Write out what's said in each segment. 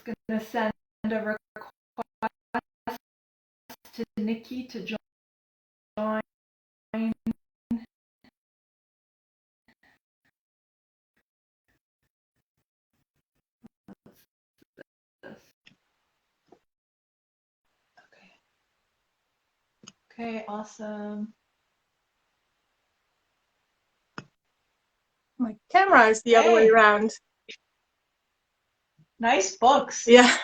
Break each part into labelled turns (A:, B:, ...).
A: going to send a request to Nicky to join. Okay, awesome.
B: My camera is the other way around.
A: Nice books.
B: Yeah.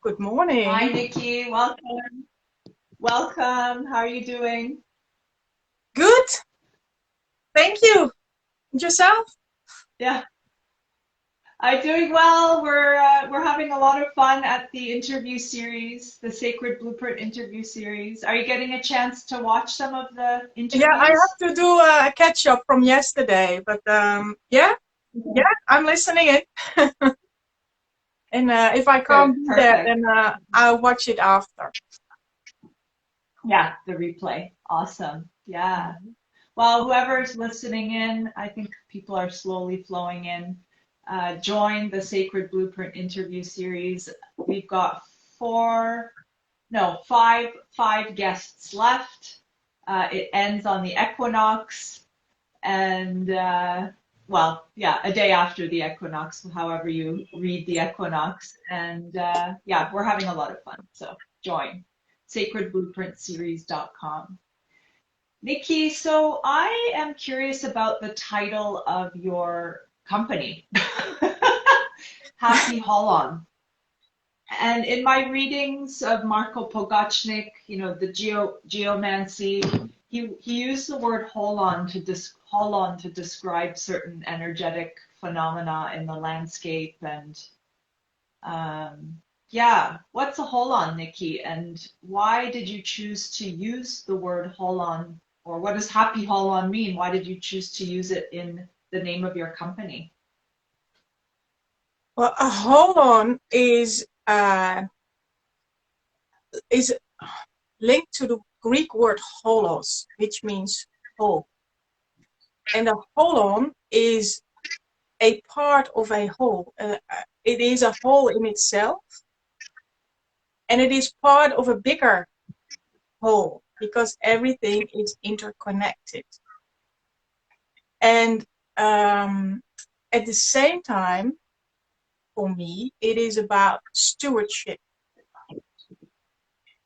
B: Good morning.
A: Hi, Nicky. Welcome. Welcome. How are you doing?
B: Good. Thank you. And yourself?
A: Yeah. I'm doing well. We're having a lot of fun at the interview series, the Sacred Blueprint interview series. Are you getting a chance to watch some of the interviews?
B: Yeah, I have to do a catch up from yesterday, but yeah, I'm listening in. And if I can't do that, then I'll watch it after.
A: Yeah, the replay. Awesome. Yeah. Well, whoever's listening in, I think people are slowly flowing in. Join the Sacred Blueprint interview series. We've got five guests left. It ends on the equinox, and well, yeah, a day after the equinox, however you read the equinox. And yeah, we're having a lot of fun. So join sacredblueprintseries.com. Nicky, so I am curious about the title of your company, Happy Holon. And in my readings of Marco Pogachnik, you know, the geomancy, he used the word holon to describe certain energetic phenomena in the landscape. And yeah, what's a holon, Nicky? And why did you choose to use the word holon? Or what does Happy Holon mean? Why did you choose to use it in the name of your company?
B: Well, a holon is linked to the Greek word holos, which means hole. And a holon is a part of a whole. It is a whole in itself, and it is part of a bigger whole because everything is interconnected. And at the same time, for me, it is about stewardship.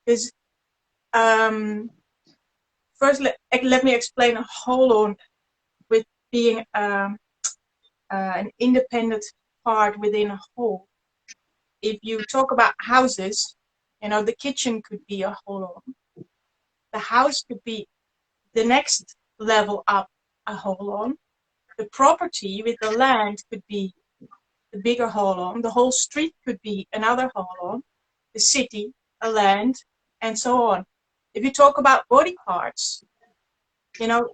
B: Because first, let me explain a holon with being an independent part within a whole. If you talk about houses, you know, the kitchen could be a holon. The house could be the next level up a holon. The property with the land could be the bigger holon. The whole street could be another holon. The city, a land, and so on. If you talk about body parts, you know,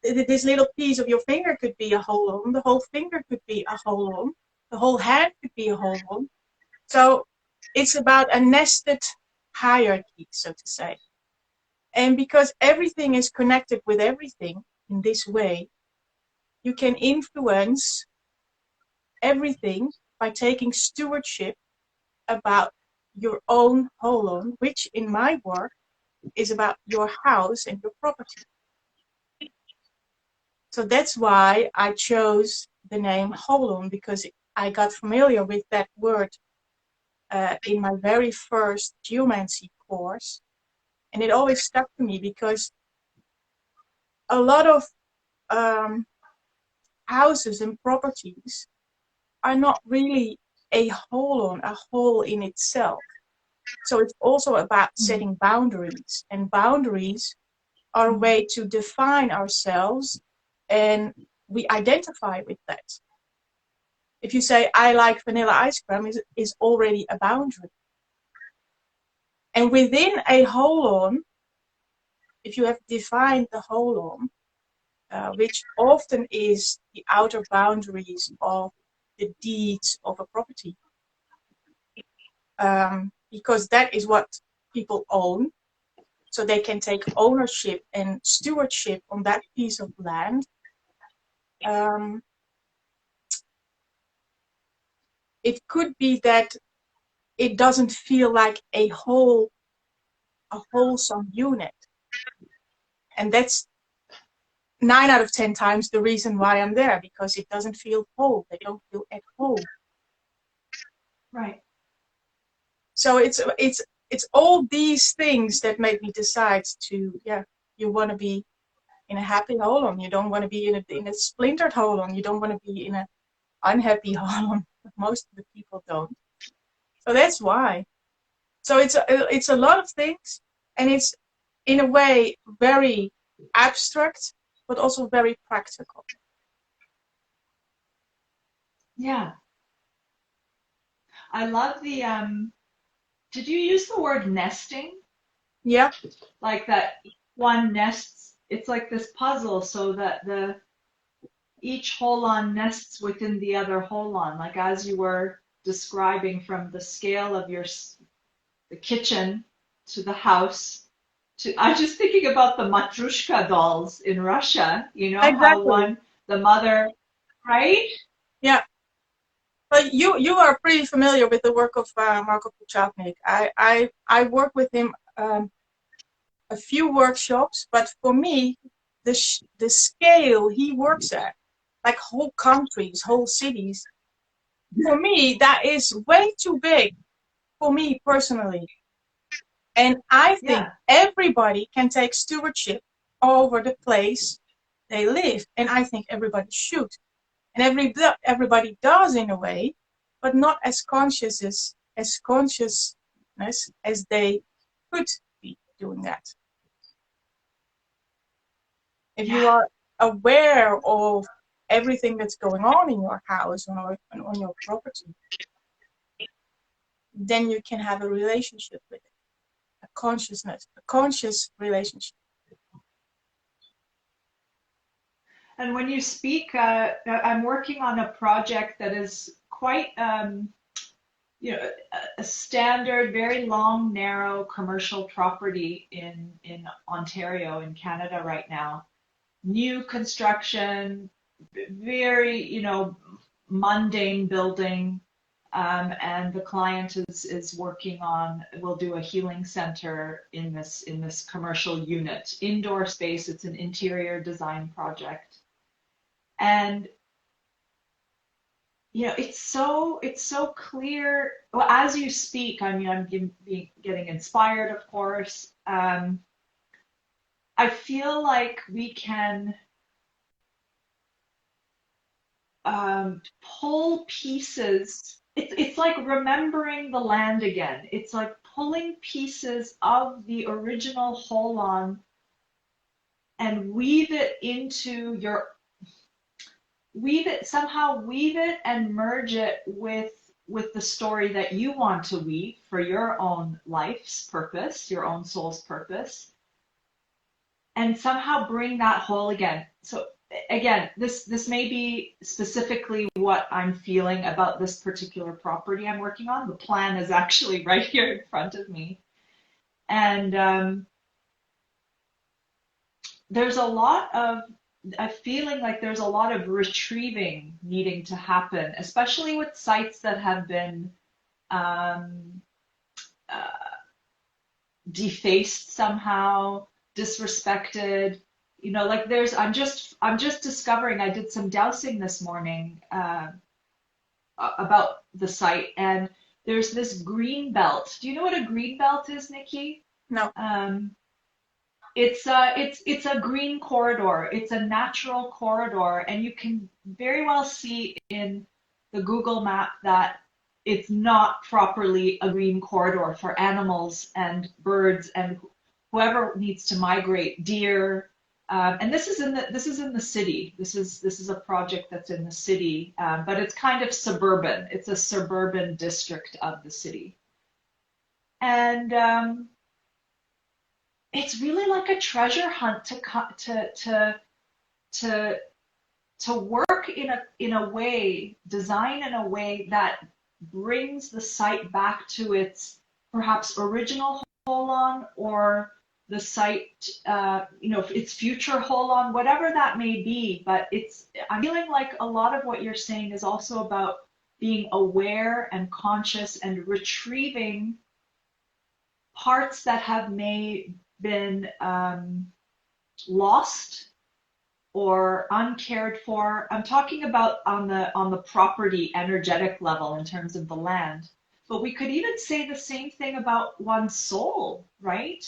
B: this little piece of your finger could be a holon. The whole finger could be a holon. The whole hand could be a holon. So it's about a nested hierarchy, so to say. And because everything is connected with everything in this way, you can influence everything by taking stewardship about your own holon, which in my work is about your house and your property. So that's why I chose the name holon, because I got familiar with that word in my very first geomancy course. And it always stuck to me because a lot of houses and properties are not really a hole in itself. So it's also about setting boundaries, and boundaries are a way to define ourselves, and we identify with that. If you say, I like vanilla ice cream, is already a boundary. And within a holon, if you have defined the holon, which often is the outer boundaries of the deeds of a property, because that is what people own, so they can take ownership and stewardship on that piece of land. it could be that it doesn't feel like a wholesome unit. And that's 9 out of 10 times the reason why I'm there, because it doesn't feel whole. They don't feel at home.
A: Right.
B: So it's all these things that make me decide to, you want to be in a happy holon. You don't want to be in a splintered holon. You don't want to be in an unhappy holon. Most of the people don't. So that's why. So it's a lot of things, and it's in a way very abstract, but also very practical.
A: Yeah. I love the did you use the word nesting?
B: Yeah,
A: Like that one nests, it's like this puzzle so that each holon nests within the other holon, like as you were describing from the scale of the kitchen to the house to, I'm just thinking about the Matrushka dolls in Russia, you know, how
B: exactly.
A: the mother, right?
B: Yeah. But you are pretty familiar with the work of Marco Puchatnik. I work with him a few workshops, but for me, the scale he works at, like whole countries, whole cities, for me that is way too big for me personally. And I think
A: Yeah.
B: everybody can take stewardship over the place they live, and I think everybody should, and everybody does in a way, but not as consciousness as they could be doing that. If you
A: Yeah.
B: are aware of everything that's going on in your house or on your property, then you can have a relationship with it, a conscious relationship.
A: And when you speak, I'm working on a project that is quite, you know, a standard, very long, narrow commercial property in Ontario, in Canada right now. New construction, very, you know, mundane building. And the client is working on, will do a healing center in this commercial unit, indoor space. It's an interior design project. And you know, it's so clear. Well, as you speak, I mean, getting inspired, of course. I feel like we can pull pieces. It's like remembering the land again. It's like pulling pieces of the original holon and weave it and merge it with the story that you want to weave for your own life's purpose, your own soul's purpose, and somehow bring that whole again. So again, this may be specifically what I'm feeling about this particular property I'm working on. The plan is actually right here in front of me. And there's a lot of I'm feeling like there's a lot of retrieving needing to happen, especially with sites that have been um, uh, defaced somehow, disrespected. You know, like I'm just discovering. I did some dowsing this morning about the site, and there's this green belt. Do you know what a green belt is, Nikki?
B: No.
A: It's a green corridor. It's a natural corridor, and you can very well see in the Google map that it's not properly a green corridor for animals and birds and whoever needs to migrate, deer. And this is in the city. This is a project that's in the city, but it's kind of suburban. It's a suburban district of the city, and it's really like a treasure hunt to to work in a way, design in a way that brings the site back to its perhaps original holon or the site, you know, its future holon, whatever that may be. But I'm feeling like a lot of what you're saying is also about being aware and conscious and retrieving parts that have may been lost or uncared for. I'm talking about on the property energetic level in terms of the land. But we could even say the same thing about one's soul, right?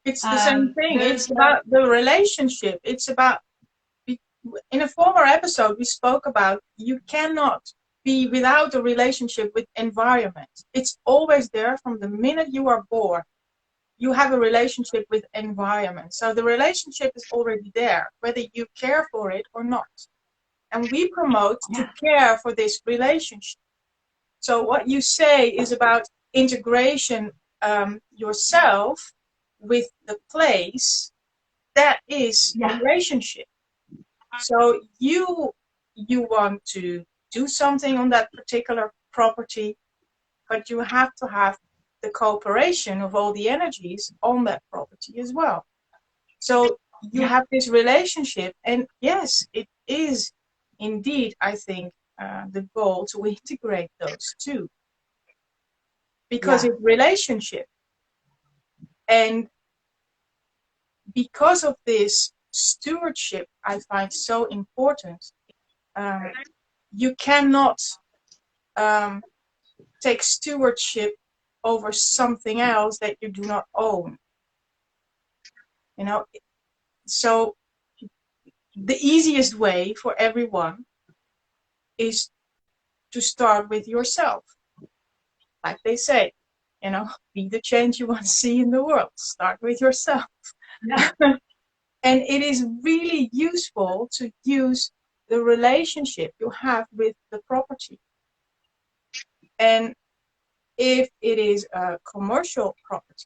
B: It's the same thing.
A: There's
B: It's about the relationship. It's about, in a former episode, we spoke about you cannot be without a relationship with environment. It's always there from the minute you are born. You have a relationship with environment. So the relationship is already there, whether you care for it or not. And we promote to care for this relationship. So what you say is about integration yourself with the place. That is relationship. So you want to do something on that particular property, but you have to have the cooperation of all the energies on that property as well. So you have this relationship, and yes, it is indeed, I think, the goal to integrate those two, because it's relationship. And because of this stewardship, I find so important. You cannot take stewardship over something else that you do not own. You know, so the easiest way for everyone is to start with yourself. Like they say, you know, be the change you want to see in the world. Start with yourself.
A: Yeah.
B: And it is really useful to use the relationship you have with the property. And if it is a commercial property,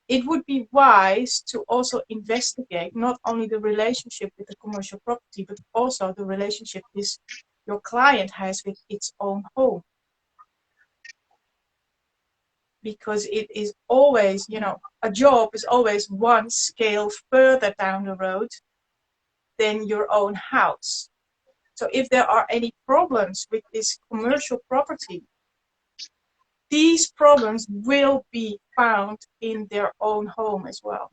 B: it would be wise to also investigate not only the relationship with the commercial property, but also the relationship your client has with its own home. Because it is always, you know, a job is always one scale further down the road than your own house. So if there are any problems with this commercial property, these problems will be found in their own home as well.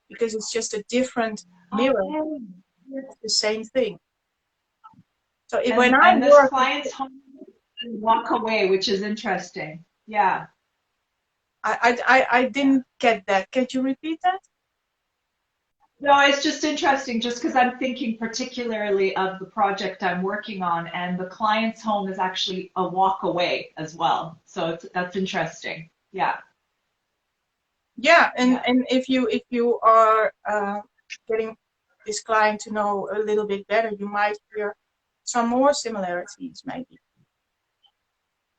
B: Because it's just a different mirror of the same thing. So when I
A: this
B: work,
A: client's home, walk away, which is interesting. Yeah.
B: I didn't get that. Can you repeat that?
A: No, it's just interesting just because I'm thinking particularly of the project I'm working on, and the client's home is actually a walk away as well. So that's interesting. Yeah.
B: Yeah, and if you are getting this client to know a little bit better, you might hear some more similarities maybe.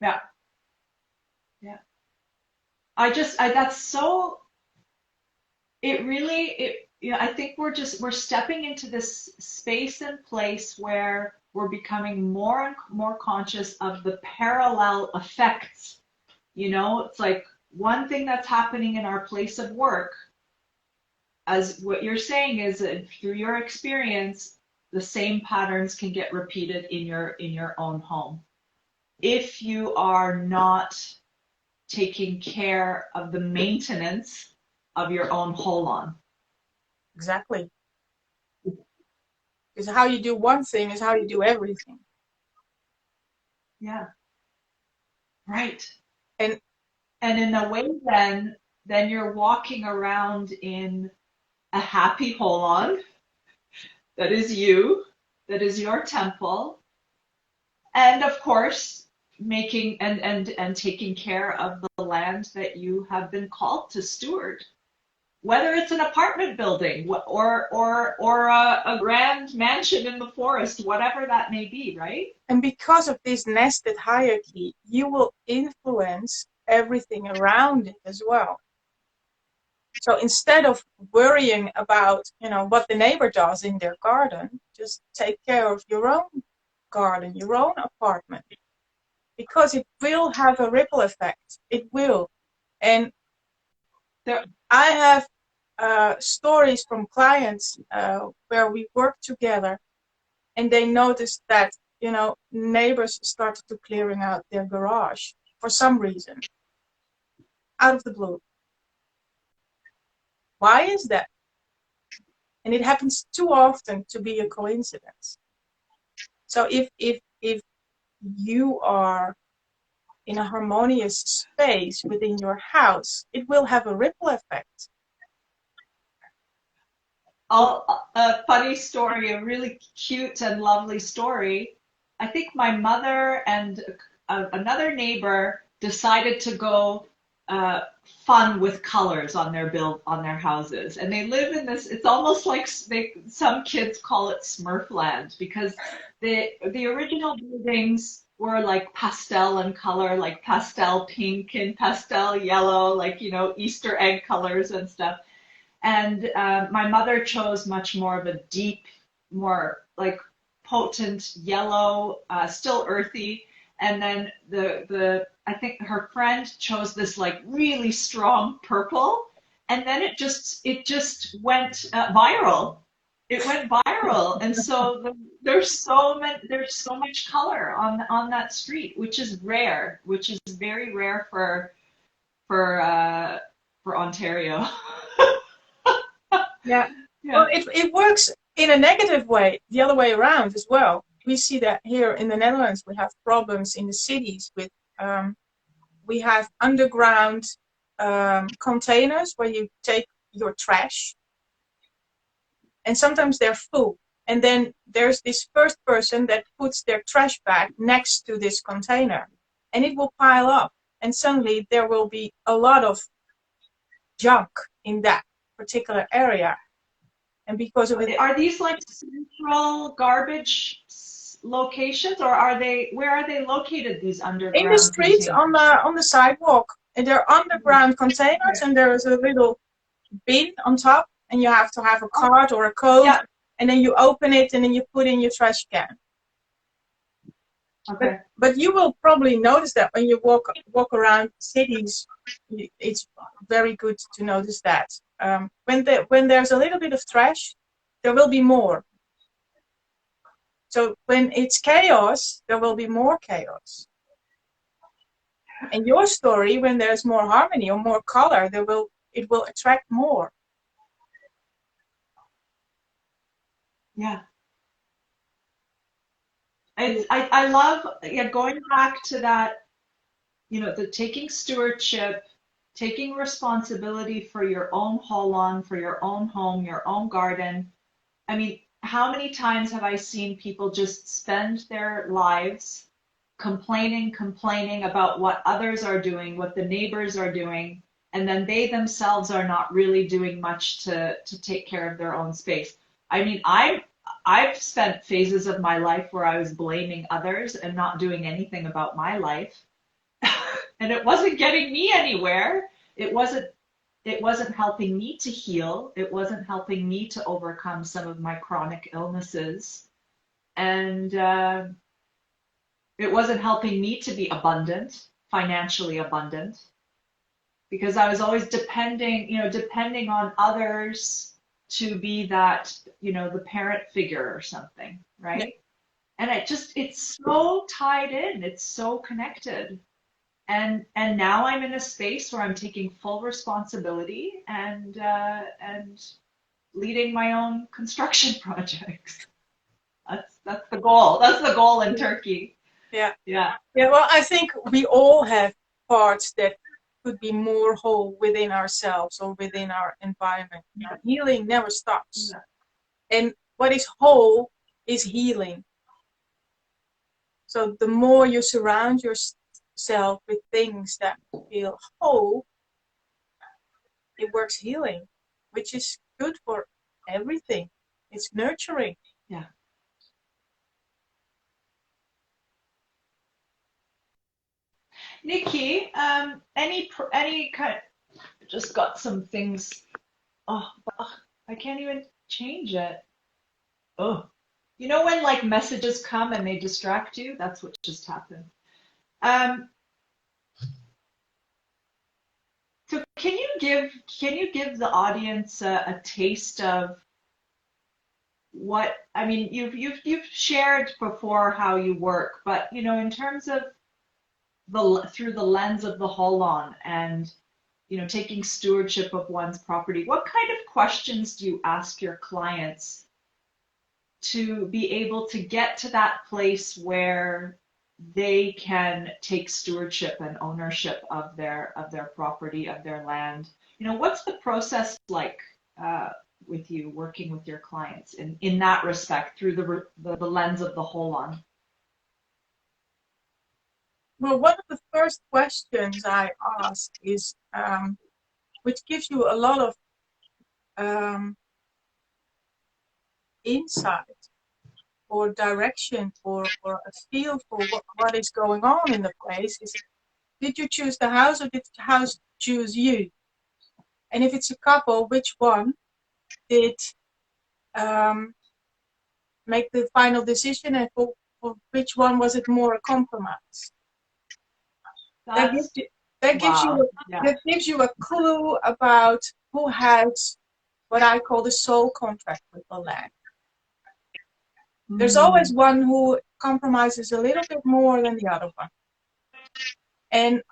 A: Yeah. Yeah. That's so, it really, I think we're stepping into this space and place where we're becoming more and more conscious of the parallel effects. You know, it's like one thing that's happening in our place of work, as what you're saying is through your experience, the same patterns can get repeated in your own home. If you are not taking care of the maintenance of your own holon.
B: Exactly. Because how you do one thing is how you do everything.
A: Yeah. Right.
B: And
A: in a way then you're walking around in a happy holon that is you, that is your temple. And of course, making and taking care of the land that you have been called to steward, whether it's an apartment building or a grand mansion in the forest, whatever that may be, right?
B: And because of this nested hierarchy, you will influence everything around it as well. So instead of worrying about, you know, what the neighbor does in their garden, just take care of your own garden, your own apartment, because it will have a ripple effect. It will. And I have stories from clients where we work together, and they noticed that, neighbors started to clearing out their garage for some reason, out of the blue. Why is that? And it happens too often to be a coincidence. So if you are in a harmonious space within your house, it will have a ripple effect.
A: A funny story, a really cute and lovely story. I think my mother and another neighbor decided to go fun with colors on their houses, and they live in this. It's almost like some kids call it Smurfland, because the original buildings were like pastel in color, like pastel pink and pastel yellow, like Easter egg colors and stuff. And my mother chose much more of a deep, more like potent yellow, still earthy. And then I think her friend chose this like really strong purple. And then it just went viral. It went viral, and so there's so much color on that street, which is rare, which is very rare for Ontario.
B: Yeah.
A: Yeah.
B: Well, it works in a negative way, the other way around as well. We see that here in the Netherlands, we have problems in the cities with, we have underground containers where you take your trash, and sometimes they're full. And then there's this first person that puts their trash bag next to this container, and it will pile up. And suddenly there will be a lot of junk in that particular area. And because of it,
A: Are these like central garbage locations, or where are they located, these
B: in the
A: underground
B: streets,
A: containers?
B: on the sidewalk, and they're underground containers, and there is a little bin on top, and you have to have a card or a code,
A: Yeah.
B: and then you open it, and then you put in your trash can.
A: Okay.
B: But you will probably notice that when you walk around cities, it's very good to notice that. When there's a little bit of trash, there will be more. So when it's chaos, there will be more chaos. And your story, when there's more harmony or more color, it will attract more.
A: Yeah. I love, going back to that, the taking stewardship, taking responsibility for your own holon, for your own home, your own garden. I mean, how many times have I seen people just spend their lives complaining about what others are doing, what the neighbors are doing, and then they themselves are not really doing much to take care of their own space. I mean, I've spent phases of my life where I was blaming others and not doing anything about my life. And it wasn't getting me anywhere. It wasn't helping me to heal. It wasn't helping me to overcome some of my chronic illnesses. And it wasn't helping me to be abundant, financially abundant, because I was always depending on others to be that, the parent figure or something, right?
B: Yeah.
A: And it's so tied in, it's so connected. And now I'm in a space where I'm taking full responsibility and leading my own construction projects. That's the goal. That's the goal in Turkey.
B: Yeah.
A: Yeah.
B: Yeah. Well, I think we all have parts that could be more whole within ourselves or within our environment. Healing never stops.
A: Yeah.
B: And what is whole is healing. So the more you surround yourself with things that feel whole, it works healing, which is good for everything. It's nurturing.
A: Yeah. Nikki, any kind of, just got some things. Oh, I can't even change it. Oh, when like messages come and they distract you? That's what just happened. Um, so can you give the audience a taste of what, I mean, you've shared before how you work, but in terms of through the lens of the holon and taking stewardship of one's property, what kind of questions do you ask your clients to be able to get to that place where they can take stewardship and ownership of their property, of their land? What's the process like with you working with your clients in that respect through the lens of the holon?
B: Well, one of the first questions I ask is, which gives you a lot of insight or direction or a feel for what is going on in the place, is, did you choose the house or did the house choose you? And if it's a couple, which one did make the final decision, and for which one was it more a compromise? That gives you,
A: Wow. Yeah.
B: that gives you a clue about who has what I call the soul contract with the land. There's always one who compromises a little bit more than the other one. And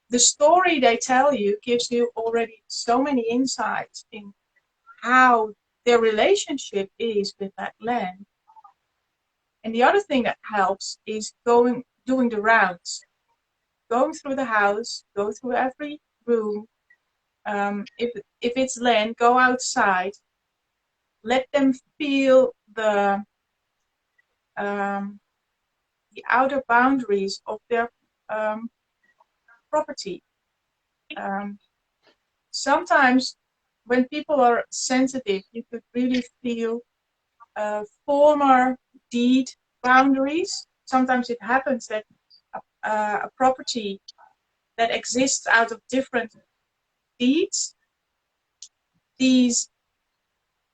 B: the story they tell you gives you already so many insights in how their relationship is with that land. And the other thing that helps is doing the rounds, going through the house, go through every room. If it's land, go outside, let them feel the outer boundaries of their property. Sometimes when people are sensitive, you could really feel former deed boundaries. Sometimes it happens that a property that exists out of different deeds, these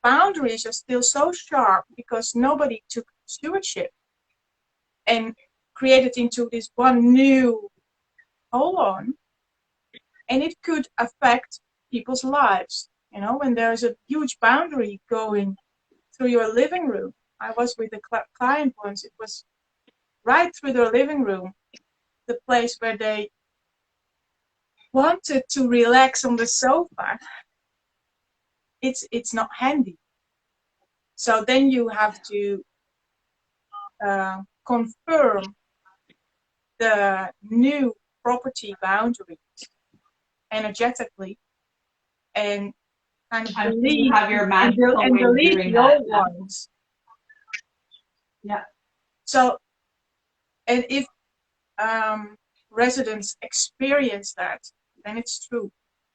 B: boundaries are still so sharp because nobody took stewardship and created into this one new holon, and it could affect people's lives. When there's a huge boundary going through your living room. I was with a client once. It was right through their living room, the place where they wanted to relax on the sofa. It's not handy. So then you have to confirm the new property boundaries energetically, and kind of delete,
A: you have your magical
B: and
A: way of
B: delete
A: doing
B: the
A: that.
B: old ones.
A: Yeah.
B: So, and if residents experience that, then it's true.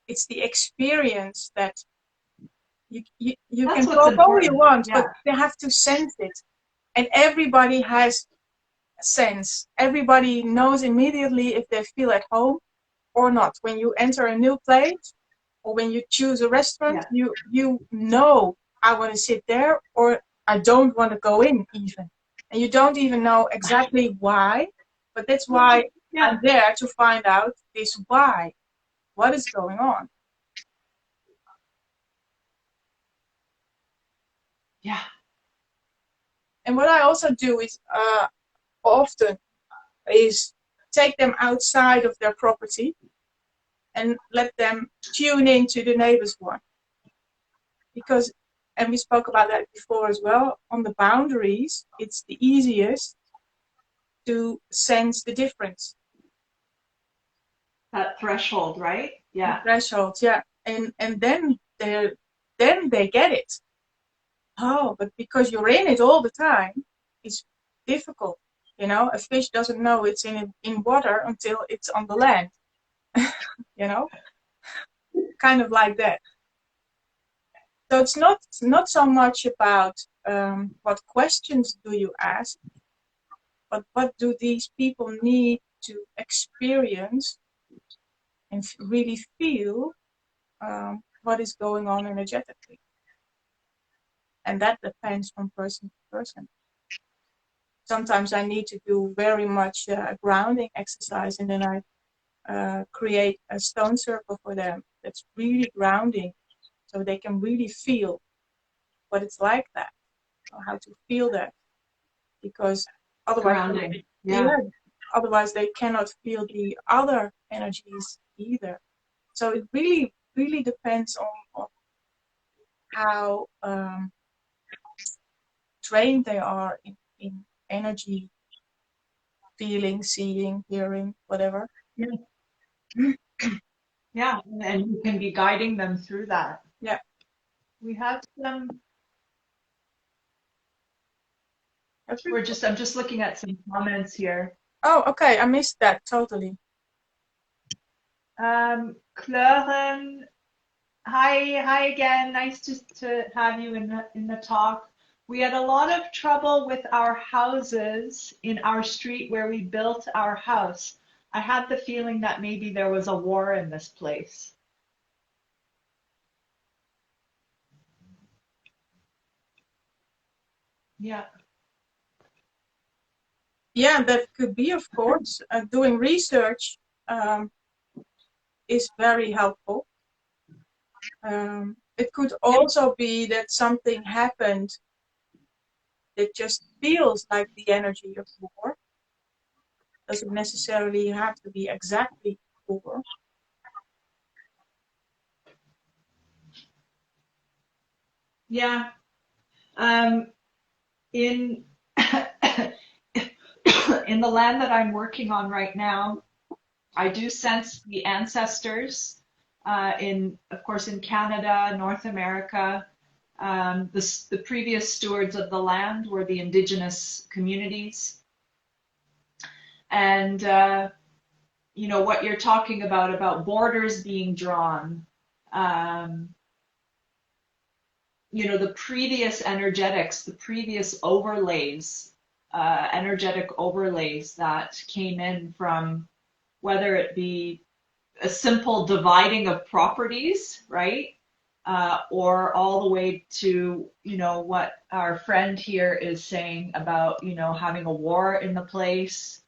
B: It's the experience that you can talk all you want, but they have to sense it. And everybody has a sense. Everybody knows immediately if they feel at home or not. When you enter a new place or when you choose a restaurant, you know, I want to sit there or I don't want to go in even. And you don't even know exactly why, but that's why I'm there to find out this why. What is going on?
A: Yeah.
B: And what I also do is often is take them outside of their property and let them tune into the neighbor's one. Because, and we spoke about that before as well, on the boundaries, it's the easiest to sense the difference.
A: That threshold, right? Yeah.
B: The threshold, yeah. And then they get it. Oh, but because you're in it all the time, it's difficult. A fish doesn't know it's in water until it's on the land. Kind of like that. So it's not so much about what questions do you ask, but what do these people need to experience and really feel what is going on energetically. And that depends from person to person. Sometimes I need to do very much a grounding exercise, and then I create a stone circle for them that's really grounding, so they can really feel what it's like that. know how to feel that, because otherwise,
A: Grounding. Yeah.
B: otherwise they cannot feel the other energies either. So it really, really depends on how trained they are in energy, feeling, seeing, hearing, whatever.
A: Yeah. Yeah, and you can be guiding them through that.
B: Yeah.
A: We have some.
B: Okay.
A: I'm just looking at some comments here.
B: Oh, okay. I missed that totally.
A: Kleuren, hi again. Nice to have you in the talk. We had a lot of trouble with our houses in our street where we built our house. I had the feeling that maybe there was a war in this place. Yeah.
B: Yeah, that could be, of course. Doing research is very helpful. It could also be that something happened that just feels like the energy of war. Doesn't necessarily have to be exactly war.
A: Yeah. In in the land that I'm working on right now, I do sense the ancestors of course, in Canada, North America. The previous stewards of the land were the indigenous communities. And, what you're talking about borders being drawn, the previous energetics, the previous overlays, energetic overlays that came in from whether it be a simple dividing of properties, right? Or all the way to, what our friend here is saying about, having a war in the place.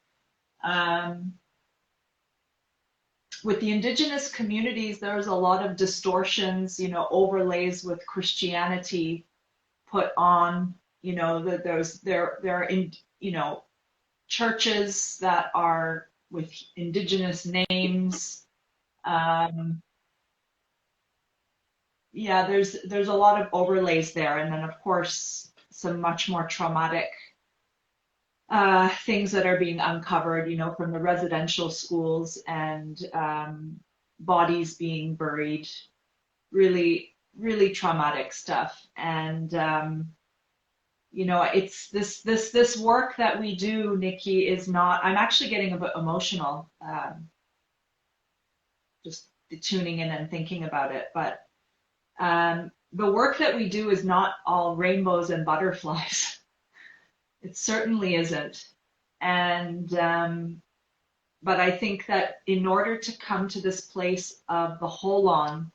A: With the indigenous communities, there's a lot of distortions, overlays with Christianity put on, that there are in, churches that are with indigenous names. Yeah, there's a lot of overlays there, and then of course some much more traumatic things that are being uncovered, from the residential schools and bodies being buried, really, really traumatic stuff. And it's this work that we do, Nikki, is not. I'm actually getting a bit emotional, just tuning in and thinking about it, but. The work that we do is not all rainbows and butterflies. It certainly isn't. And, but I think that in order to come to this place of the holon,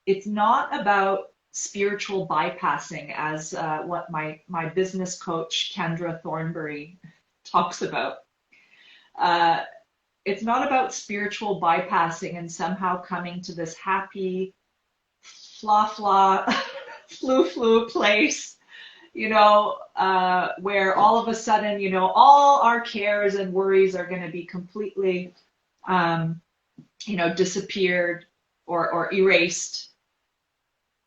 A: it's not about spiritual bypassing, as what my business coach, Kendra Thornbury, talks about. It's not about spiritual bypassing and somehow coming to this happy, fla fla, flu flu place, where all of a sudden, all our cares and worries are going to be completely, disappeared or erased.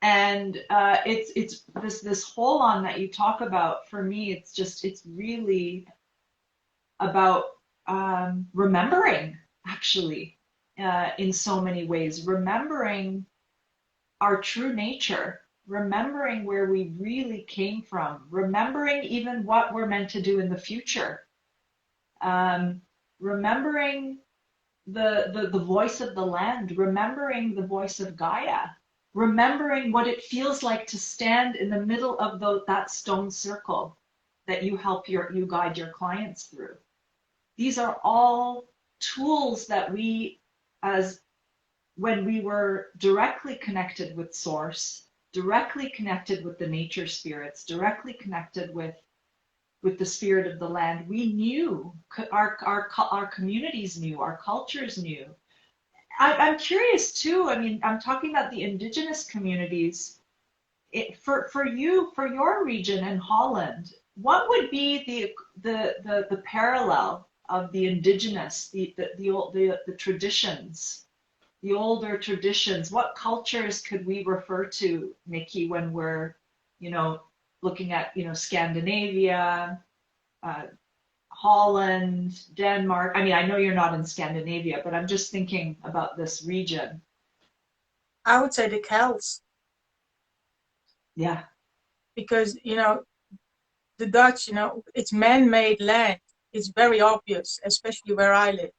A: And it's this holon that you talk about. For me, it's really about remembering, actually, in so many ways, remembering our true nature, remembering where we really came from, remembering even what we're meant to do in the future, remembering the voice of the land, remembering the voice of Gaia, remembering what it feels like to stand in the middle of that stone circle that you guide your clients through. These are all tools that we, as when we were directly connected with source, directly connected with the nature spirits, directly connected with the spirit of the land, we knew, our communities knew, our cultures knew. I'm curious too. I mean, I'm talking about the indigenous communities. for you, for your region in Holland, what would be the parallel of the indigenous, the traditions, the older traditions? What cultures could we refer to, Nicky, when we're, looking at, Scandinavia, uh, Holland, Denmark? I mean, I know you're not in Scandinavia, but I'm just thinking about this region.
B: I would say the Celts,
A: Yeah.
B: because the Dutch, it's man-made land. It's very obvious, especially where I live.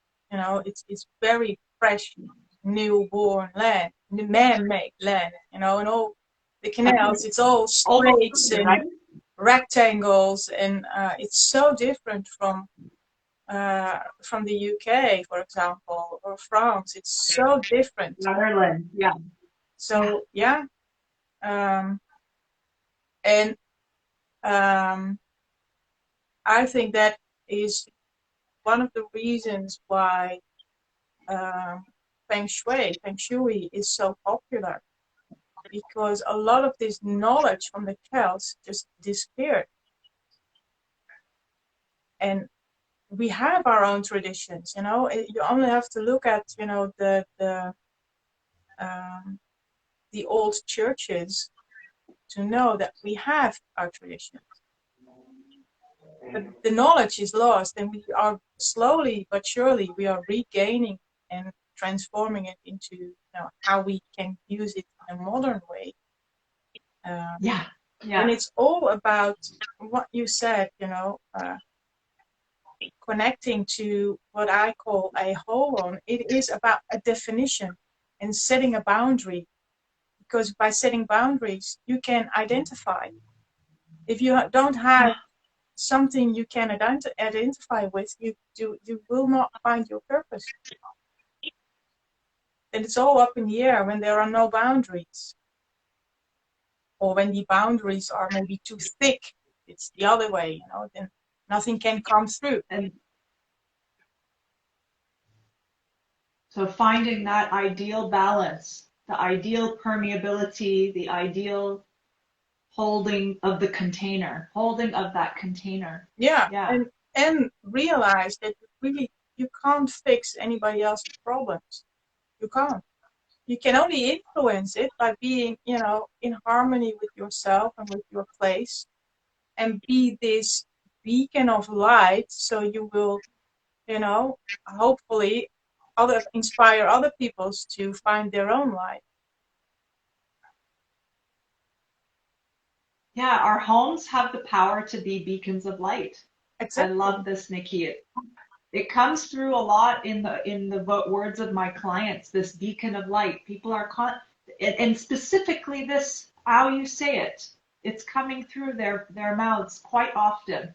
B: It's very fresh, newborn land, man-made land. And all the canals, it's all
A: Almost,
B: straights and
A: right?
B: rectangles, and it's so different from the UK, for example, or France. It's so different.
A: Netherlands, yeah.
B: So yeah, and I think that is one of the reasons why Feng Shui is so popular, because a lot of this knowledge from the Celts just disappeared. And we have our own traditions, you only have to look at, the old churches to know that we have our traditions. But the knowledge is lost, and we are slowly but surely we are regaining and transforming it into how we can use it in a modern way.
A: Yeah.
B: And it's all about what you said, connecting to what I call a holon. It is about a definition and setting a boundary, because by setting boundaries, you can identify. If you don't have something you can identify with, you will not find your purpose. And it's all up in the air when there are no boundaries, or when the boundaries are maybe too thick. It's the other way, then nothing can come through.
A: And so finding that ideal balance, the ideal permeability, the ideal holding of the container, holding of that container.
B: Yeah. And realize that really you can't fix anybody else's problems. You can't. You can only influence it by being, in harmony with yourself and with your place, and be this beacon of light. So you will, hopefully inspire other people to find their own light.
A: Yeah, our homes have the power to be beacons of light.
B: Exactly.
A: I love this, Nicky. It comes through a lot in the words of my clients, this beacon of light. People are and specifically this, how you say it, it's coming through their mouths quite often.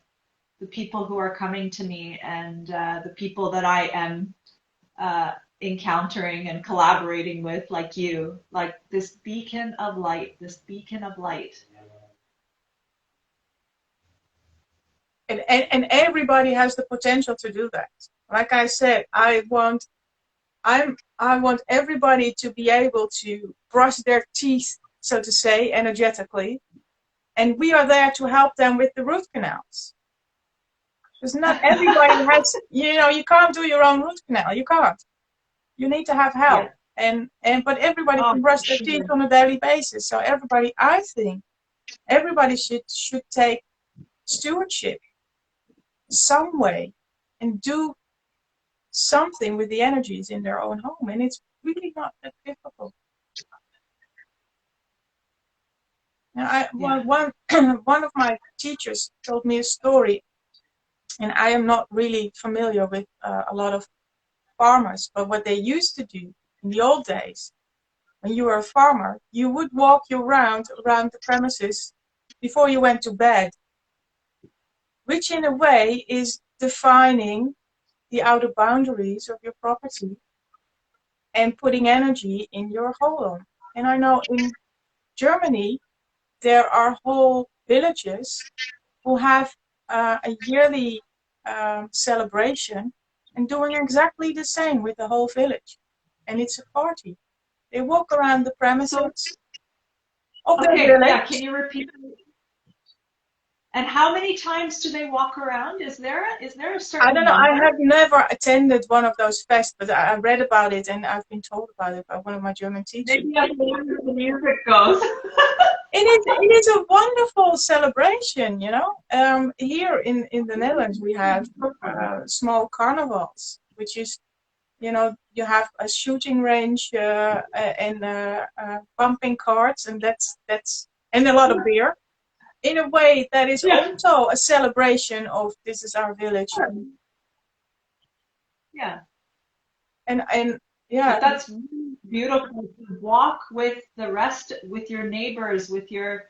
A: The people who are coming to me, and the people that I am encountering and collaborating with, like you, like this beacon of light, this beacon of light.
B: And everybody has the potential to do that. Like I said, I want everybody to be able to brush their teeth, so to say, energetically, and we are there to help them with the root canals. Because not everybody has, you can't do your own root canal. You can't. You need to have help. Yeah. But everybody can brush their teeth on a daily basis. So I think everybody should take stewardship some way and do something with the energies in their own home. And it's really not that difficult. Now, one of my teachers told me a story, and I am not really familiar with a lot of farmers, but what they used to do in the old days, when you were a farmer, you would walk around the premises before you went to bed, which in a way is defining the outer boundaries of your property and putting energy in your holon. And I know in Germany, there are whole villages who have a yearly celebration and doing exactly the same with the whole village. And it's a party. They walk around the premises of the
A: Okay, yeah, can
B: village.
A: you repeat? And how many times do they walk around? Is there a
B: I
A: certain
B: don't know. I
A: number?
B: have never attended one of those fests, but I read about it and I've been told about it by one of my German teachers.
A: Maybe as long as the music goes.
B: It is a wonderful celebration, you know. Here in the Netherlands, we have small carnivals, which is, you know, you have a shooting range and pumping carts, and that's and a lot of beer. In a way, that is
A: Yeah,
B: also a celebration of this is our village,
A: yeah.
B: and yeah,
A: But that's really beautiful to walk with the rest, with your neighbors, with your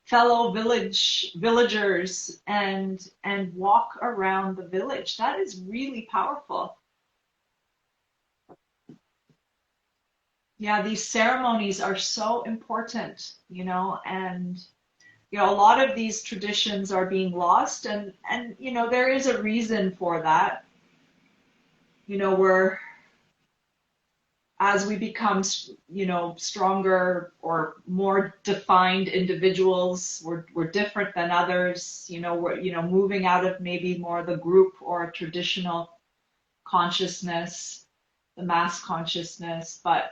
A: fellow villagers, and walk around the village. That is really powerful. Yeah, these ceremonies are so important, and a lot of these traditions are being lost, and there is a reason for that. We're as we become, stronger or more defined individuals, we're different than others. We're, moving out of maybe more the group or traditional consciousness, the mass consciousness. But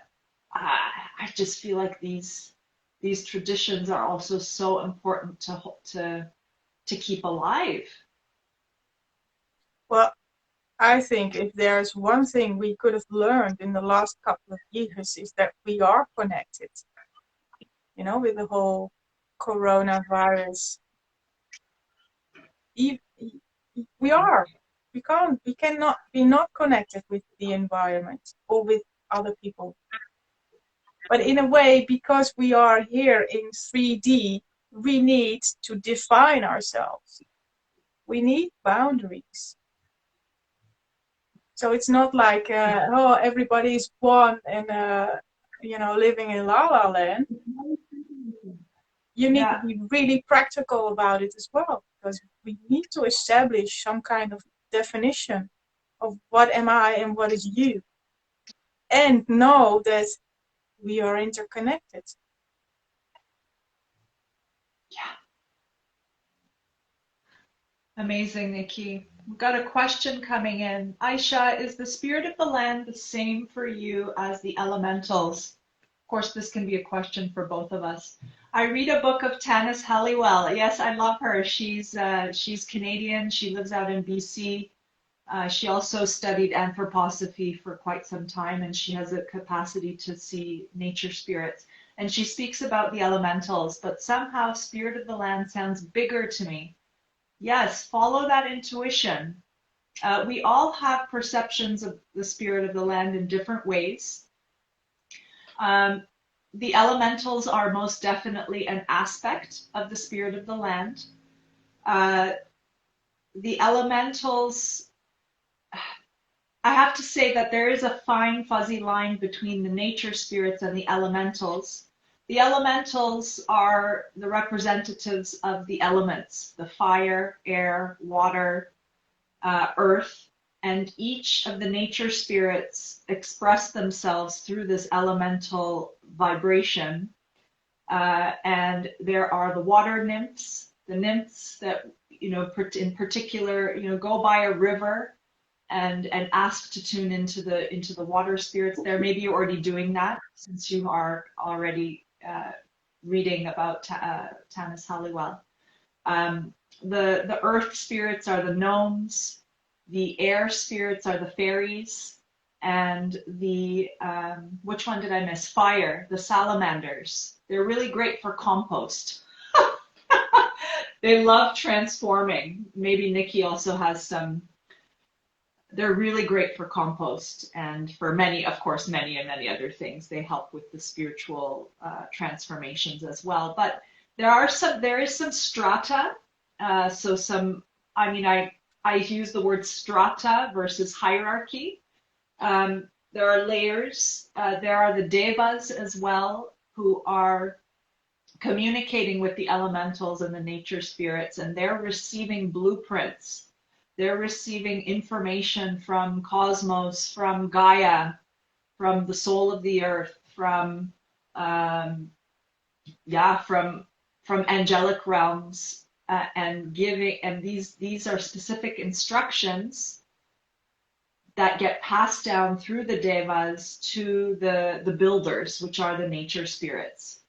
A: I just feel like these traditions are also so important to keep alive.
B: well, I think if there's one thing we could have learned in the last couple of years is that we are connected, you know, with the whole coronavirus. E- e- We are. We cannot be not connected with the environment or with other people. But in a way, because we are here in 3D, we need to define ourselves. We need boundaries. So it's not like, oh, everybody is one and, you know, living in La La Land. You need to
A: Yeah.
B: be really practical about it as well, because we need to establish some kind of definition of what am I and what is you, and know that we are interconnected.
A: Yeah. Amazing, Nikki. We've got a question coming in. Aisha, is the spirit of the land the same for you as the elementals? Of course, this can be a question for both of us. I read a book of Tanis Halliwell. Yes, I love her. She's Canadian. She lives out in BC. She also studied anthroposophy for quite some time, and she has a capacity to see nature spirits. And she speaks about the elementals, but somehow spirit of the land sounds bigger to me. Yes, follow that intuition. We all have perceptions of the spirit of the land in different ways. Um, the elementals are most definitely an aspect of the spirit of the land. Uh, the elementals, I have to say that there is a fine, fuzzy line between the nature spirits and the elementals. The elementals are the representatives of the elements, the fire, air, water, earth, and each of the nature spirits express themselves through this elemental vibration. And there are the water nymphs, the nymphs that, in particular, go by a river and ask to tune into the water spirits there. Maybe you're already doing that since you are already reading about Tanis Halliwell. The earth spirits are the gnomes, the air spirits are the fairies, and the which one did I miss? Fire, the salamanders. They're really great for compost. They love transforming. Maybe Nikki also has some. They're really great for compost and for many, of course, many and many other things. They help with the spiritual transformations as well. But there is some strata. So some, I mean, I use the word strata versus hierarchy. There are layers. There are the devas as well, who are communicating with the elementals and the nature spirits, and they're receiving blueprints. They're receiving information from cosmos, from Gaia, from the soul of the earth, from yeah, from angelic realms, and giving, and these are specific instructions that get passed down through the devas to the builders, which are the nature spirits.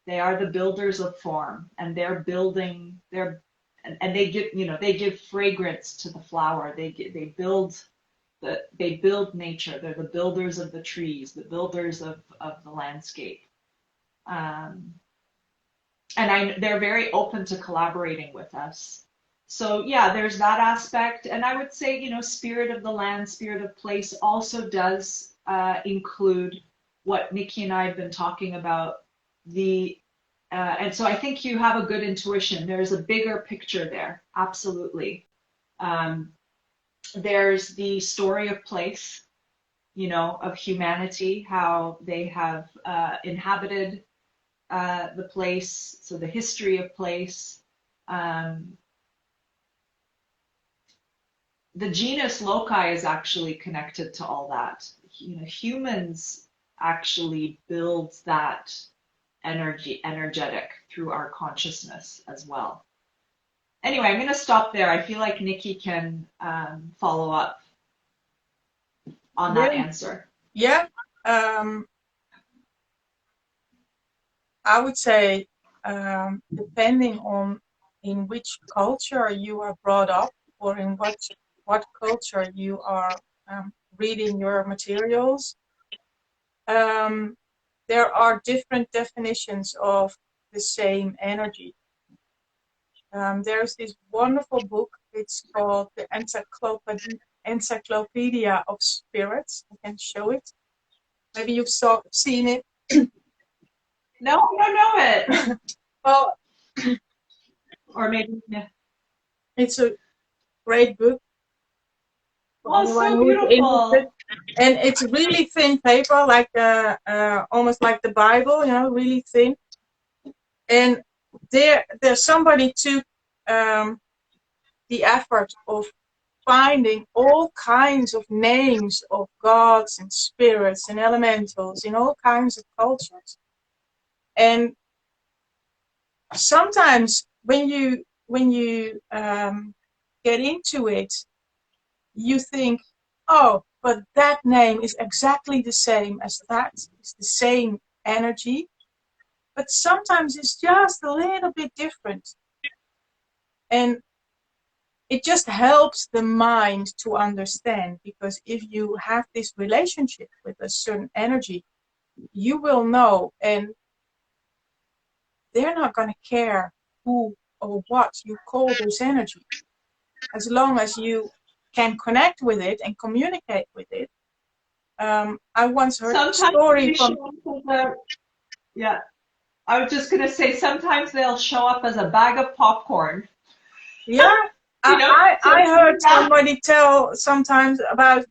A: They are the builders of form, and they're building their, and they give, they give fragrance to the flower. They build nature. They're the builders of the trees, the builders of the landscape. Um, and they're very open to collaborating with us. So yeah, there's that aspect, and I would say, spirit of the land, spirit of place also does include what Nikki and I have been talking about. And so I think you have a good intuition. There's a bigger picture there, absolutely. Um, there's the story of place, of humanity, how they have inhabited the place, so the history of place. Um, the genus loci is actually connected to all that. Humans actually build that energetic through our consciousness as well. Anyway, I'm going to stop there. I feel like Nikki can follow up on that answer.
B: Yeah. I would say, depending on in which culture you are brought up, or in what culture you are reading your materials, there are different definitions of the same energy. There's this wonderful book. It's called the Encyclopedia of Spirits. I can show it. Maybe you've seen it.
A: No, I don't know it.
B: Well,
A: or maybe, yeah.
B: It's a great book.
A: Oh, so beautiful.
B: And it's really thin paper, like almost like the Bible, really thin. And there's somebody took the effort of finding all kinds of names of gods and spirits and elementals in all kinds of cultures. And sometimes when you get into it, you think, oh, but that name is exactly the same as that. It's the same energy. But sometimes it's just a little bit different. And it just helps the mind to understand, because if you have this relationship with a certain energy, you will know, and they're not going to care who or what you call this energy, as long as you can connect with it and communicate with it. I once heard a story from...
A: Yeah, I was just going to say, sometimes they'll show up as a bag of popcorn.
B: Yeah, I heard somebody tell sometimes about,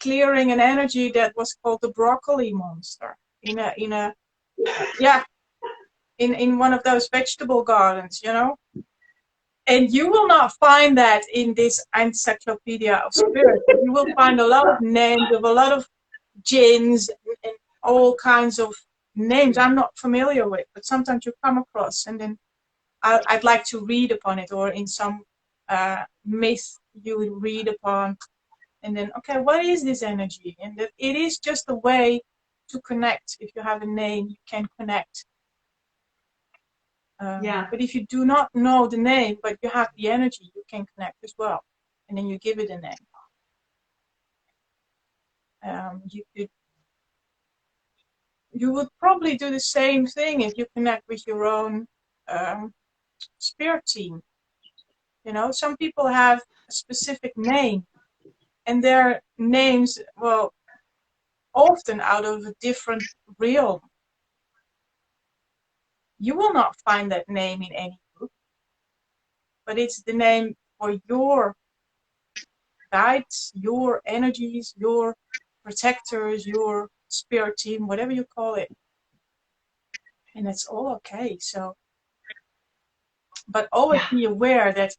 B: clearing an energy that was called the broccoli monster in one of those vegetable gardens, And you will not find that in this Encyclopedia of Spirits. You will find a lot of names of a lot of jinns and all kinds of names I'm not familiar with, but sometimes you come across, and then I'd like to read upon it, or in some myth you would read upon, and then, okay, what is this energy? And that it is just a way to connect. If you have a name, you can connect. But if you do not know the name, but you have the energy, you can connect as well. And then you give it a name. You would probably do the same thing if you connect with your own spirit team. Some people have a specific name, and their names, well, often out of a different realm. You will not find that name in any book, but it's the name for your guides, your energies, your protectors, your spirit team, whatever you call it. And it's all okay. So, but always be aware that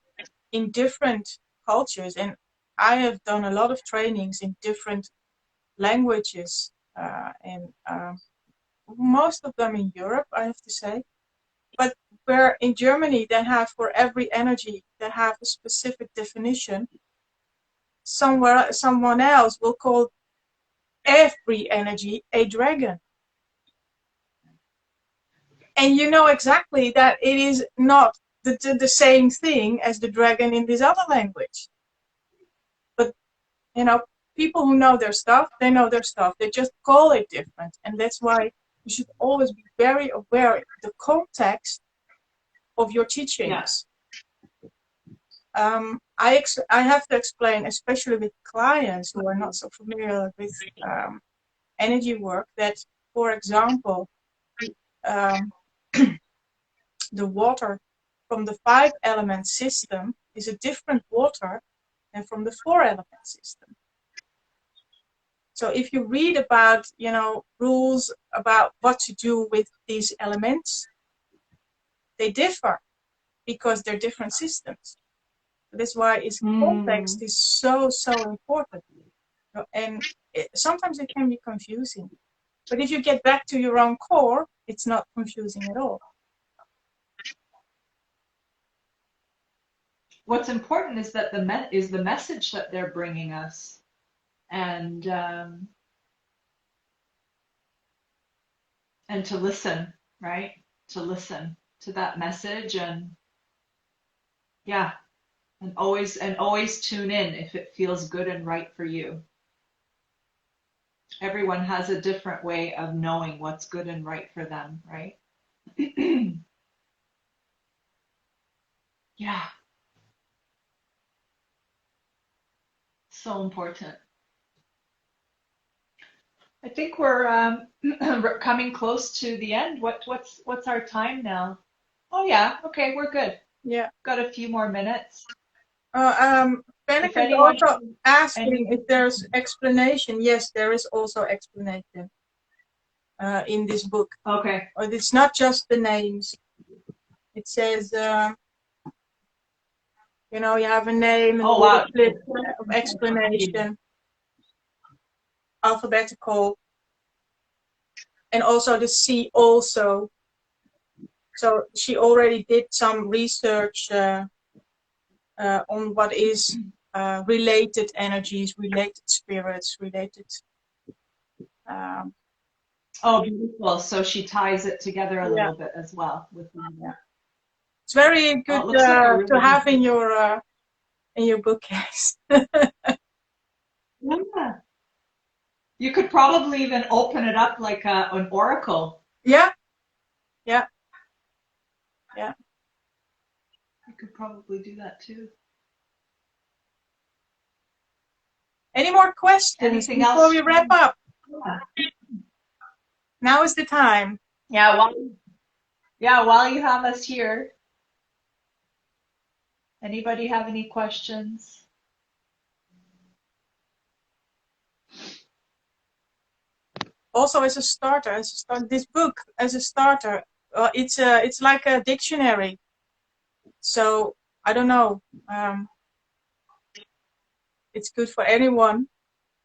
B: in different cultures, and I have done a lot of trainings in different languages, and most of them in Europe, I have to say. But where in Germany they have for every energy, they have a specific definition. Someone else will call every energy a dragon. And you know exactly that it is not the same thing as the dragon in this other language. But, you know, people who know their stuff, they know their stuff. They just call it different. And that's why you should always be very aware of the context of your teachings. Yeah. I have to explain, especially with clients who are not so familiar with energy work, that, for example, the water from the 5-element system is a different water than from the 4-element system. So if you read about, you know, rules about what to do with these elements, they differ because they're different systems. That's why its context is so important. And sometimes it can be confusing. But if you get back to your own core, it's not confusing at all.
A: What's important is that the message that they're bringing us, and to listen, right? To listen to that message, and yeah, and always tune in if it feels good and right for you. Everyone has a different way of knowing what's good and right for them, right? Yeah. So important. I think we're coming close to the end. What's our time now? Oh yeah, okay, we're good.
B: Yeah.
A: Got a few more minutes.
B: Fennec is also asking if there's explanation. Yes, there is also explanation in this book.
A: Okay.
B: It's not just the names. It says, you know, you have a name and a clip of explanation, alphabetical, and also the C also. So she already did some research on what is related energies, related spirits, related.
A: Oh, beautiful. So she ties it together a little bit as well.
B: It's very good to have in your bookcase.
A: Yeah. You could probably even open it up like an oracle.
B: Yeah. Yeah. Yeah.
A: You could probably do that too.
B: Any more questions before we wrap up?
A: Yeah.
B: Now is the time.
A: Yeah, while you have us here, anybody have any questions?
B: Also, as a starter, this book as a starter, it's like a dictionary. So I don't know. It's good for anyone,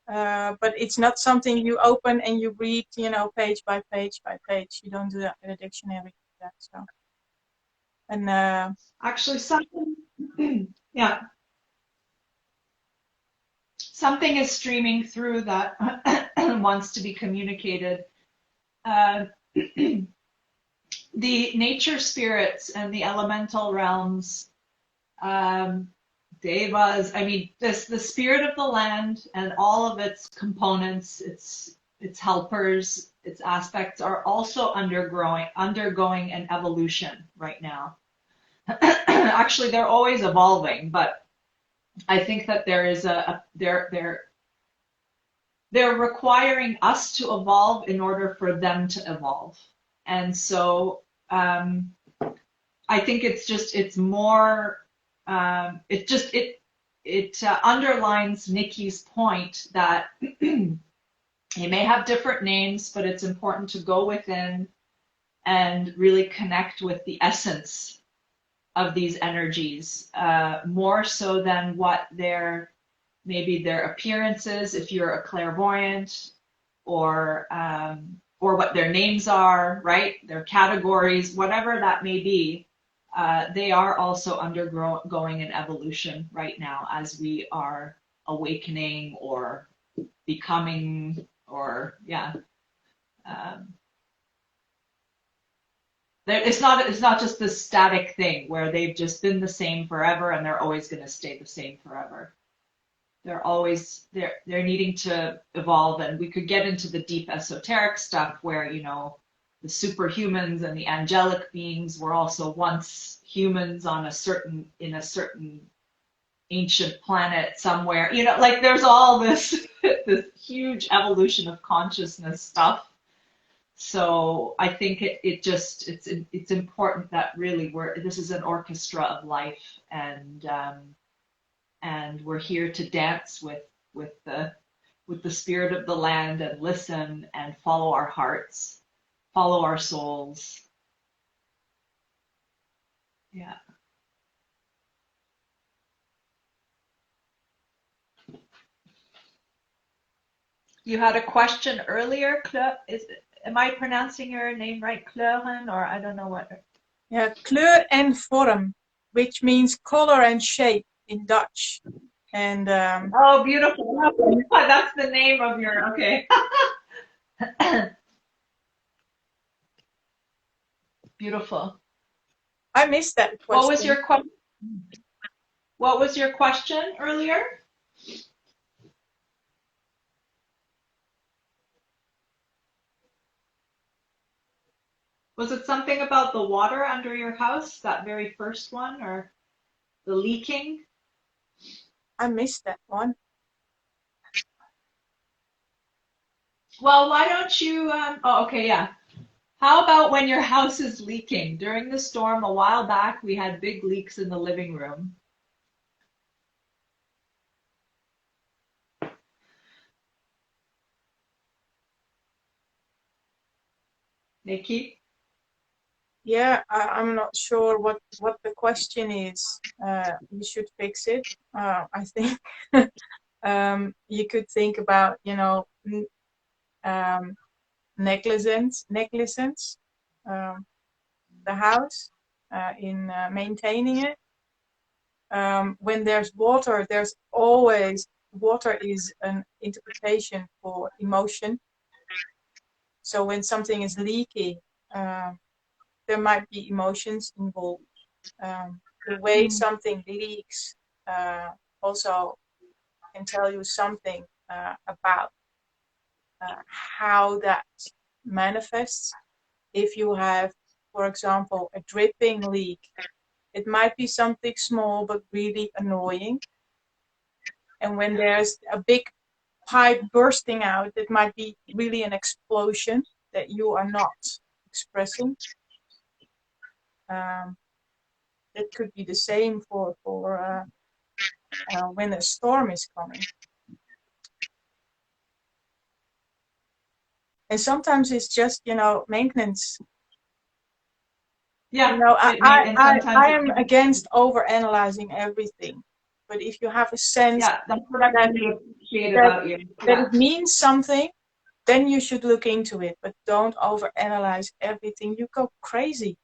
B: but it's not something you open and you read, you know, page by page by page. You don't do that in a dictionary. So, and
A: actually, something, yeah, something is streaming through that wants to be communicated. The nature spirits and the elemental realms, devas, I mean, the spirit of the land and all of its components, its helpers, its aspects are also undergoing an evolution right now. Actually, they're always evolving, but I think that there is they're requiring us to evolve in order for them to evolve. And so I think it's more it underlines Nicky's point that they may have different names, but it's important to go within and really connect with the essence of these energies, more so than what maybe their appearances, if you're a clairvoyant, or or what their names are, right? Their categories, whatever that may be, they are also undergoing an evolution right now as we are awakening or becoming, or yeah. Um, it's not just this static thing where they've just been the same forever and they're always going to stay the same forever. They're needing to evolve, and we could get into the deep esoteric stuff where, you know, the superhumans and the angelic beings were also once humans on a certain ancient planet somewhere. You know, like there's all this this huge evolution of consciousness stuff. So I think it's important that really this is an orchestra of life, and we're here to dance with the spirit of the land and listen and follow our hearts, follow our souls. Yeah. You had a question earlier, am I pronouncing your name right, Kleuren, or I don't know what?
B: Yeah, kleur en vorm, which means color and shape in Dutch. And
A: oh, beautiful. That's the name of your, okay. Beautiful.
B: I missed that question.
A: What was your question? What was your question earlier? Was it something about the water under your house, that very first one, or the leaking?
B: I missed that one.
A: Well, why don't you, oh, okay, yeah. How about when your house is leaking? During the storm a while back, we had big leaks in the living room. Nicky?
B: Yeah, I'm not sure what the question is. You should fix it. I think you could think about, you know, negligence, the house in maintaining it. When there's water, there's always water is an interpretation for emotion. So when something is leaky, there might be emotions involved. The way something leaks also can tell you something about how that manifests. If you have, for example, a dripping leak, it might be something small but really annoying. And when there's a big pipe bursting out, it might be really an explosion that you are not expressing. It could be the same for when a storm is coming. And sometimes it's just, you know, maintenance.
A: Yeah.
B: You know, I am against overanalyzing everything. But if you have a sense
A: that's what I really appreciate about you.
B: That it means something, then you should look into it. But don't overanalyze everything. You go crazy.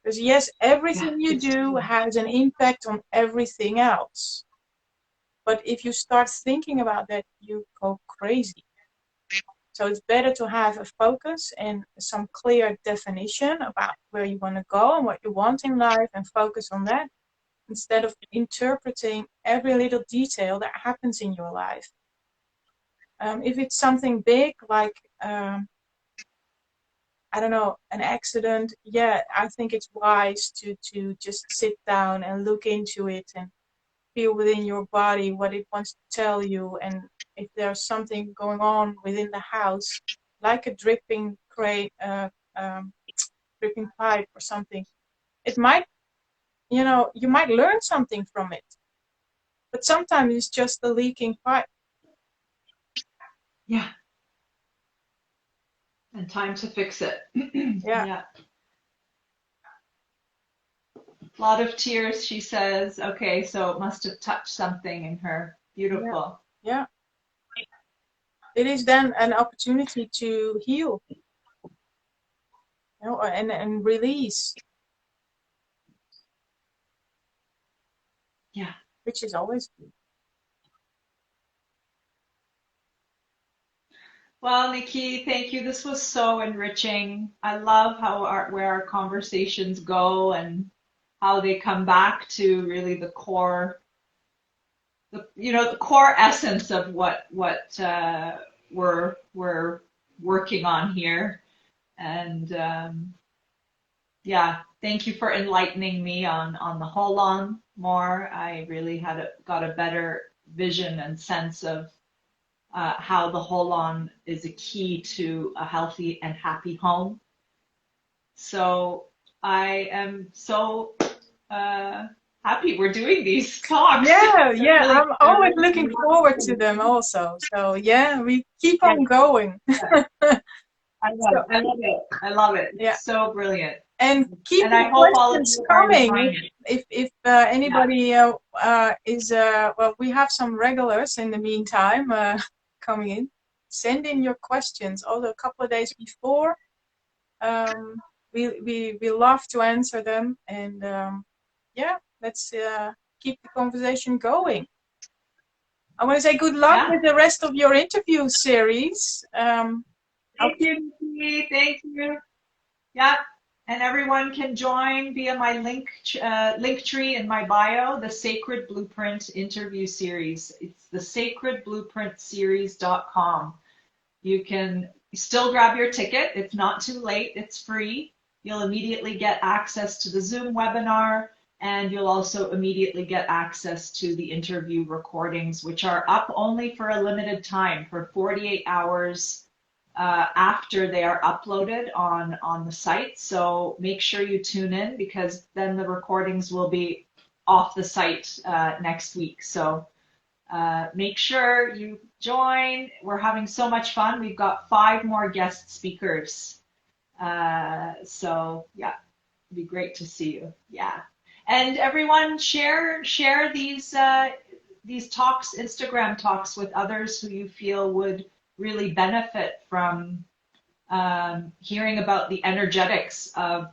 B: Because yes, everything you do has an impact on everything else. But if you start thinking about that, you go crazy. So it's better to have a focus and some clear definition about where you want to go and what you want in life, and focus on that instead of interpreting every little detail that happens in your life. If it's something big, like, I don't know, an accident, yeah, I think it's wise to just sit down and look into it and feel within your body what it wants to tell you. And if there's something going on within the house, like a dripping dripping pipe or something, it might, you know, you might learn something from it. But sometimes it's just a leaking pipe.
A: Yeah. And time to fix it.
B: Yeah.
A: A lot of tears, she says. Okay, so it must have touched something in her. Beautiful.
B: Yeah. it is then an opportunity to heal, and release.
A: Yeah.
B: Which is always good.
A: Well, Nikki, thank you. This was so enriching. I love where our conversations go and how they come back to really the core, the core essence of what we're working on here. And yeah, thank you for enlightening me on the holon more. I really got a better vision and sense of how the holon is a key to a healthy and happy home. So I am so happy we're doing these talks.
B: Yeah,
A: Really,
B: I'm always looking forward to them also. So yeah, we keep on going.
A: I love it. I love it.
B: Yeah.
A: So brilliant.
B: And keep
A: and
B: the
A: I hope all of
B: questions
A: you are
B: coming.
A: enjoying it.
B: If anybody is well, we have some regulars in the meantime coming in. Send in your questions. Although a couple of days before, we love to answer them. And yeah, let's keep the conversation going. I want to say good luck with the rest of your interview series.
A: Thank you, Nikki. Thank you. Yeah. And everyone can join via my link tree in my bio, the Sacred Blueprint interview series. It's the sacredblueprintseries.com. You can still grab your ticket. It's not too late. It's free. You'll immediately get access to the Zoom webinar, and you'll also immediately get access to the interview recordings, which are up only for a limited time, for 48 hours after they are uploaded on the site. So make sure you tune in, because then the recordings will be off the site next week. So make sure you join. We're having so much fun. We've got 5 more guest speakers. So yeah, it'd be great to see you. Yeah. And everyone share these talks, Instagram talks, with others who you feel would really benefit from hearing about the energetics of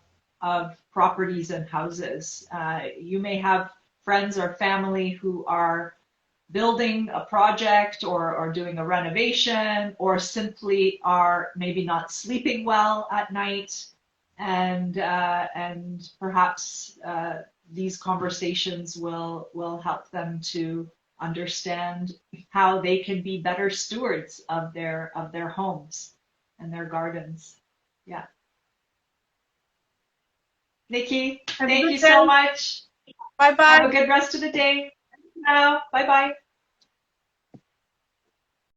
A: properties and houses. You may have friends or family who are building a project or doing a renovation, or simply are maybe not sleeping well at night, and perhaps these conversations will help them to understand how they can be better stewards of their homes and their gardens. Yeah. Nikki, thank you so much.
B: Bye bye.
A: Have a good rest of the day. Now, bye bye.